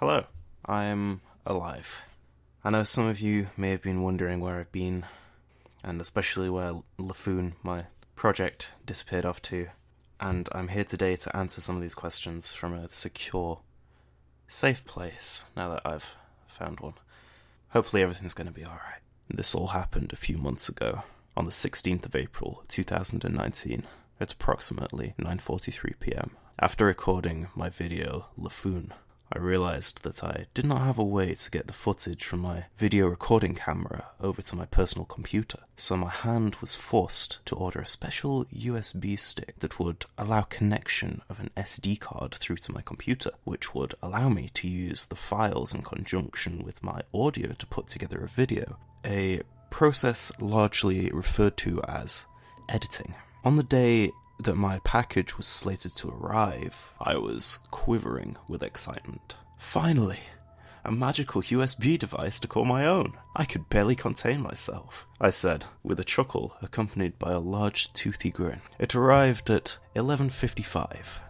Hello, I'm alive. I know some of you may have been wondering where I've been, and especially where Laffoon, my project, disappeared off to, and I'm here today to answer some of these questions from a secure, safe place, now that I've found one. Hopefully everything's going to be alright. This all happened a few months ago, on the 16th of April, 2019, at approximately 9:43 PM. After recording my video, Laffoon, I realized that I did not have a way to get the footage from my video recording camera over to my personal computer, so my hand was forced to order a special USB stick that would allow connection of an SD card through to my computer, which would allow me to use the files in conjunction with my audio to put together a video, a process largely referred to as editing. On the day that my package was slated to arrive, I was quivering with excitement. Finally, a magical USB device to call my own. I could barely contain myself, I said, with a chuckle accompanied by a large toothy grin. It arrived at 11:55,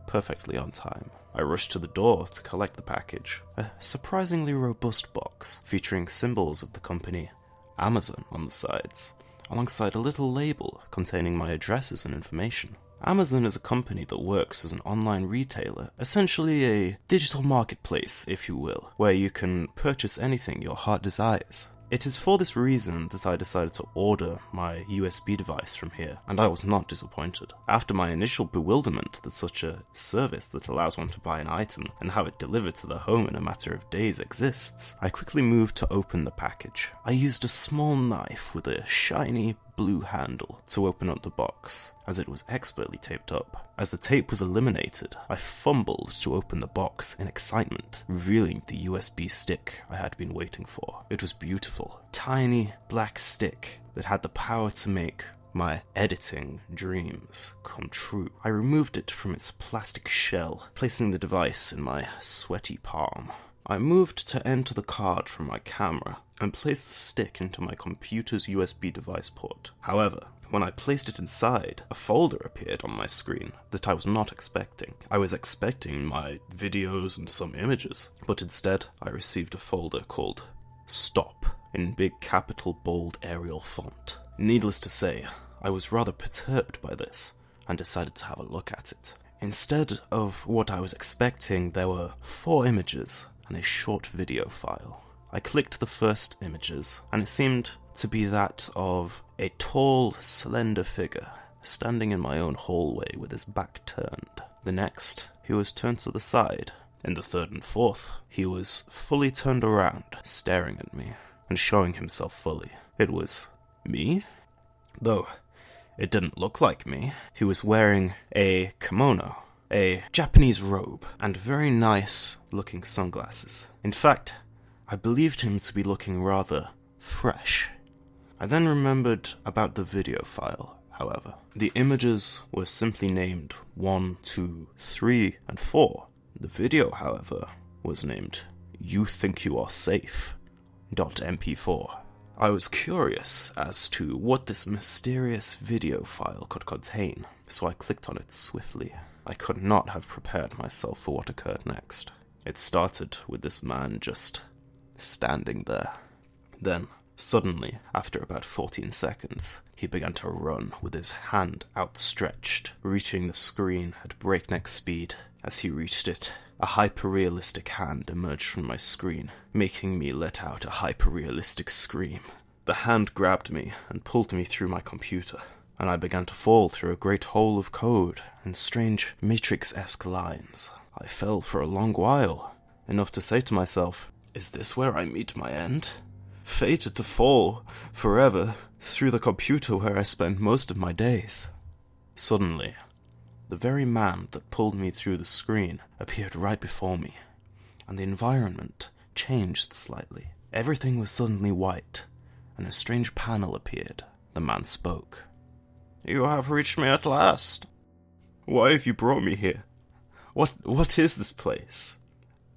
perfectly on time. I rushed to the door to collect the package, a surprisingly robust box featuring symbols of the company Amazon on the sides, alongside a little label containing my addresses and information. Amazon is a company that works as an online retailer, essentially a digital marketplace, if you will, where you can purchase anything your heart desires. It is for this reason that I decided to order my USB device from here, and I was not disappointed. After my initial bewilderment that such a service that allows one to buy an item and have it delivered to the home in a matter of days exists, I quickly moved to open the package. I used a small knife with a shiny blue handle to open up the box, as it was expertly taped up. As the tape was eliminated, I fumbled to open the box in excitement, revealing the USB stick I had been waiting for. It was beautiful, tiny black stick that had the power to make my editing dreams come true. I removed it from its plastic shell, placing the device in my sweaty palm. I moved to enter the card from my camera and placed the stick into my computer's USB device port. However, when I placed it inside, a folder appeared on my screen that I was not expecting. I was expecting my videos and some images, but instead I received a folder called Stop in big capital bold Arial font. Needless to say, I was rather perturbed by this and decided to have a look at it. Instead of what I was expecting, there were 4 images and a short video file. I clicked the first images, and it seemed to be that of a tall, slender figure standing in my own hallway with his back turned. The next, he was turned to the side. In the third and fourth, he was fully turned around, staring at me, and showing himself fully. It was me? Though it didn't look like me. He was wearing a kimono, a Japanese robe, and very nice looking sunglasses. In fact, I believed him to be looking rather fresh. I then remembered about the video file, however. The images were simply named 1, 2, 3, and 4. The video, however, was named You Think You Are Safe .mp4. I was curious as to what this mysterious video file could contain, so I clicked on it swiftly. I could not have prepared myself for what occurred next. It started with this man just standing there. Then, suddenly, after about 14 seconds, he began to run with his hand outstretched, reaching the screen at breakneck speed. As he reached it, a hyper-realistic hand emerged from my screen, making me let out a hyper-realistic scream. The hand grabbed me and pulled me through my computer, and I began to fall through a great hole of code and strange Matrix-esque lines. I fell for a long while, enough to say to myself, is this where I meet my end? Fated to fall forever through the computer where I spend most of my days. Suddenly, the very man that pulled me through the screen appeared right before me, and the environment changed slightly. Everything was suddenly white, and a strange panel appeared. The man spoke. You have reached me at last. Why have you brought me here? What is this place?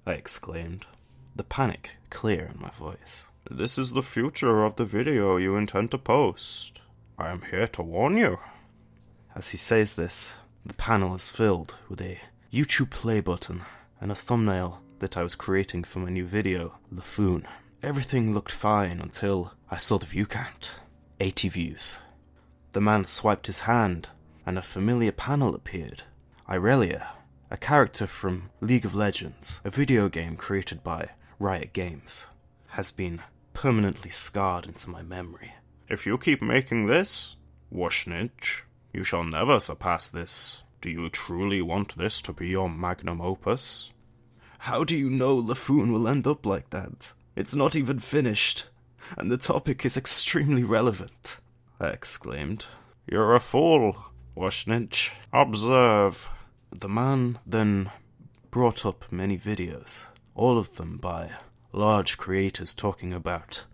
I exclaimed, the panic clear in my voice. This is the future of the video you intend to post. I am here to warn you. As he says this, the panel is filled with a YouTube play button and a thumbnail that I was creating for my new video, Laffoon. Everything looked fine until I saw the view count. 80 views. The man swiped his hand, and a familiar panel appeared. Irelia, a character from League of Legends, a video game created by Riot Games, has been permanently scarred into my memory. If you keep making this, Washnich, you shall never surpass this. Do you truly want this to be your magnum opus? How do you know Laffoon will end up like that? It's not even finished, and the topic is extremely relevant, I exclaimed. You're a fool, Washnich. Observe. The man then brought up many videos, all of them by large creators talking about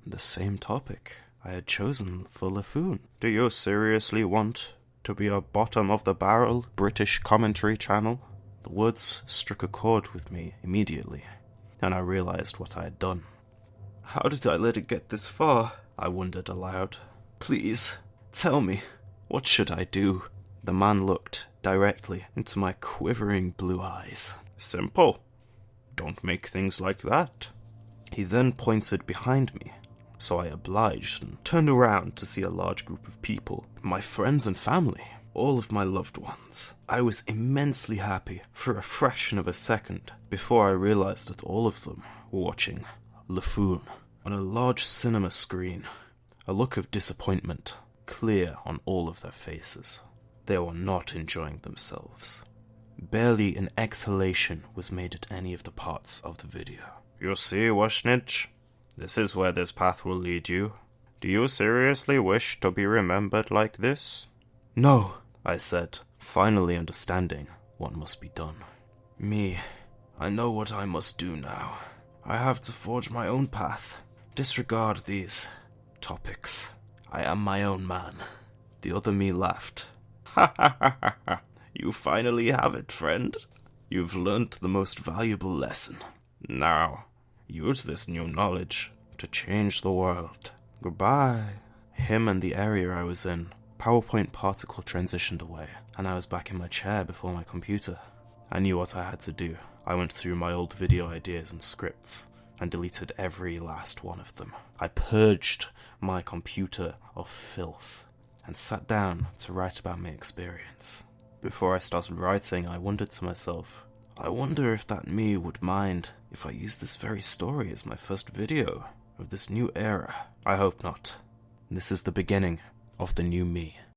the same topic I had chosen for Laffoon. Do you seriously want to be a bottom-of-the-barrel British commentary channel? The words struck a chord with me immediately, and I realized what I had done. How did I let it get this far? I wondered aloud. Please, tell me, what should I do? The man looked directly into my quivering blue eyes. Simple. Don't make things like that. He then pointed behind me, so I obliged and turned around to see a large group of people, my friends and family, all of my loved ones. I was immensely happy for a fraction of a second before I realized that all of them were watching Laffoon on a large cinema screen, a look of disappointment clear on all of their faces. They were not enjoying themselves. Barely an exhalation was made at any of the parts of the video. You see, Washnich? This is where this path will lead you. Do you seriously wish to be remembered like this? No, I said, finally understanding what must be done. I know what I must do now. I have to forge my own path. Disregard these topics. I am my own man. The other me laughed. Ha ha ha ha ha. You finally have it, friend. You've learnt the most valuable lesson. Now, use this new knowledge to change the world. Goodbye. Him and the area I was in, PowerPoint particle transitioned away, and I was back in my chair before my computer. I knew what I had to do. I went through my old video ideas and scripts, and deleted every last one of them. I purged my computer of filth, and sat down to write about my experience. Before I started writing, I wondered to myself, I wonder if that me would mind if I used this very story as my first video of this new era. I hope not. This is the beginning of the new me.